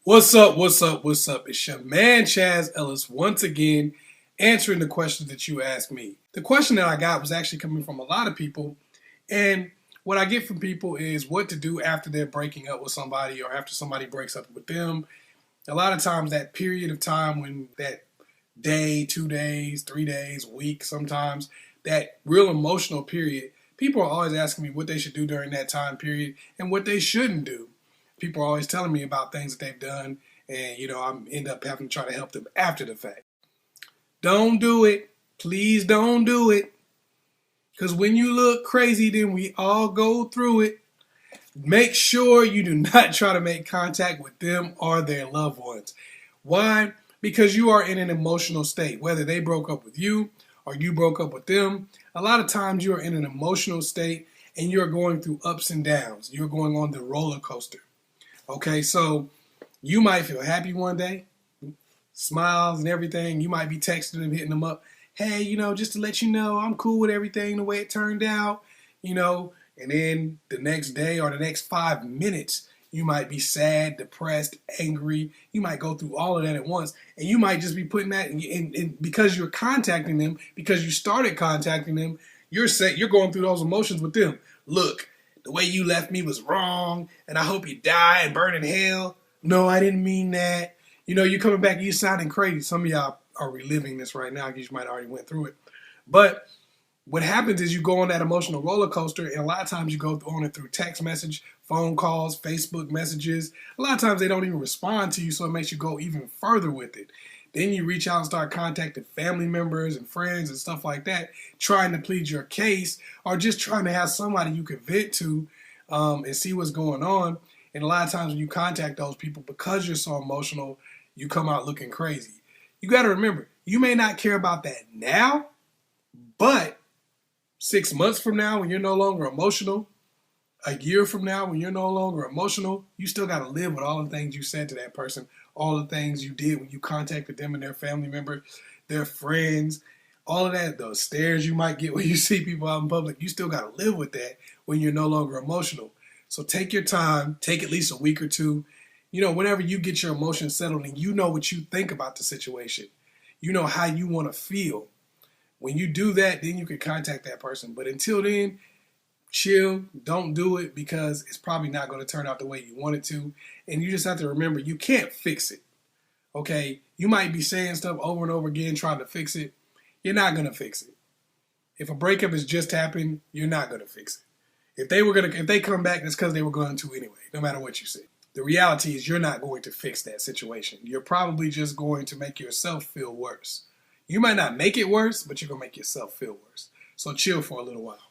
What's up? What's up? What's up? It's your man ChazzEllis once again answering the question that you asked me. The question that I got was actually coming from a lot of people, and what I get from people is what to do after they're breaking up with somebody or after somebody breaks up with them. A lot of times, that period of time when that day, 2 days, 3 days, week, sometimes that real emotional period, people are always asking me what they should do during that time period and what they shouldn't do. People are always telling me about things that they've done, and I end up having to try to help them after the fact. Don't do it. Please don't do it. Because when you look crazy, then we all go through it. Make sure you do not try to make contact with them or their loved ones. Why? Because you are in an emotional state. Whether they broke up with you or you broke up with them, a lot of times you are in an emotional state and you're going through ups and downs. You're going on the roller coaster. Okay, so you might feel happy one day, smiles and everything. You might be texting them, hitting them up. Hey, just to let you know, I'm cool with everything the way it turned out, and then the next day or the next 5 minutes, you might be sad, depressed, angry. You might go through all of that at once. And you might just be putting that in because you're contacting them, because you started contacting them, you're going through those emotions with them. Look, the way you left me was wrong, and I hope you die and burn in hell. No, I didn't mean that. You're coming back and you're sounding crazy. Some of y'all are reliving this right now because you might have already went through it. But what happens is you go on that emotional roller coaster, and a lot of times you go on it through text message, phone calls, Facebook messages. A lot of times they don't even respond to you, so it makes you go even further with it. Then you reach out and start contacting family members and friends and stuff like that, trying to plead your case or just trying to have somebody you can vent to and see what's going on. And a lot of times when you contact those people, because you're so emotional, you come out looking crazy. You got to remember, you may not care about that now, but 6 months from now, when you're no longer emotional, a year from now, when you're no longer emotional, you still got to live with all the things you said to that person, all the things you did when you contacted them and their family members, their friends, all of that, those stares you might get when you see people out in public. You still got to live with that when you're no longer emotional. So take your time, take at least a week or two. Whenever you get your emotions settled and you know what you think about the situation, you know how you want to feel. When you do that, then you can contact that person. But until then, chill, don't do it because it's probably not going to turn out the way you want it to. And you just have to remember, you can't fix it. Okay? You might be saying stuff over and over again trying to fix it. You're not going to fix it. If a breakup has just happened, you're not going to fix it. If they come back, it's because they were going to anyway, no matter what you say. The reality is you're not going to fix that situation. You're probably just going to make yourself feel worse. You might not make it worse, but you're going to make yourself feel worse. So chill for a little while.